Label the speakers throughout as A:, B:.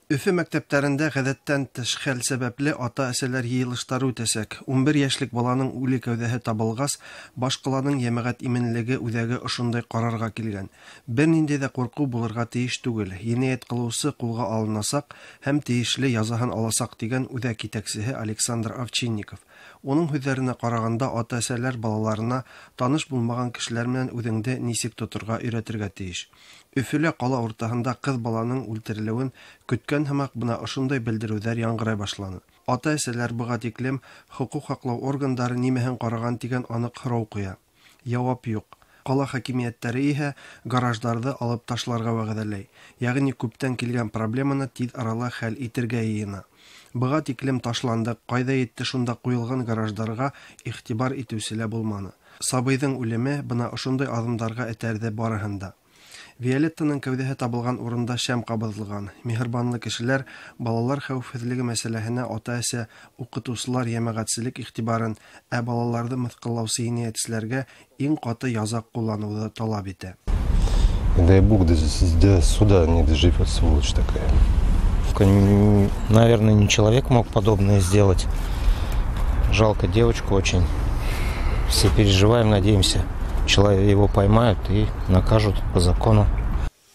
A: Өфе мәктәптәрендә гадәттән тыш хәл сәбәпле ата-әсәләр йыелыштары үтәсәк. 11 яшьлек баланың үле кәүдәһе табылгас, башкаланың җәмәгать именлеге үҙәге ошондай карарга килгән. Бернинди дә курку булырга тиеш түгел. Енәят кылучы кулга алынасак һәм тиешле язаһын аласак дигән үҙәк итәкчесе Александр Овчинников. Уның һүзләренә караганда, ата-әсәләр балаларына таныш булмаган кешеләр белән үҙеңде нисек тоторга өйрәтергә тиеш. Өфөлә кала уртаһында кыз баланың үлтерелүен көткән һәмәк бына ошондай белдерүҙәр яңгырай башланы. Ата-әсәләр быға тиклем хокук һаҡлау органдары нимәһен ҡараған тигән аныҡ һорау ҡуя. Яуап юҡ. Ҡала хакимиәттәре иһә гараждарҙы алып ташларға вәғәҙәләй. Яғни күптән килгән проблеманы тиҙ арала хәл итергә йыйына. Быға тиклем ташландыҡ, ҡайҙа етте шунда ҡуйылған гараждарға иғтибар итеүсе лә булманы. Сабыйҙың үлеме бына ошондай аҙымдарға этәрҙе барыһында. Виолеттаның кәүҙәһе табылған урында шәм ҡабыҙылған. Миһырбанлы кешеләр балалар хәүефһеҙлеге мәсьәләһенә ата-әсә, уҡытыусылар, йәмәғәтселек иғтибарын, ә балаларҙы мыҫҡыллаусы енәйәтселәргә иң ҡаты яза ҡулланыуҙы талап итә.
B: Дай Бог, до суда не доживет, сволочь такая.
C: Наверное, не человек мог подобное сделать. Жалко девочку очень. Все переживаем, надеемся, человек его поймают и накажут по закону.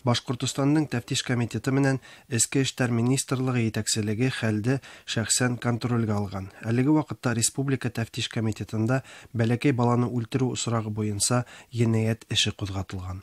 A: Башҡортостандың тәфтиш комитеты менән Эске эштәр министрлығы етәкселеге хәлде шәхсән контролгә алған. Әлеге ваҡытта республика тәфтиш комитетында бәләкәй баланы үлтереү осрағы буйынса енәйәт эше ҡуҙғатылған.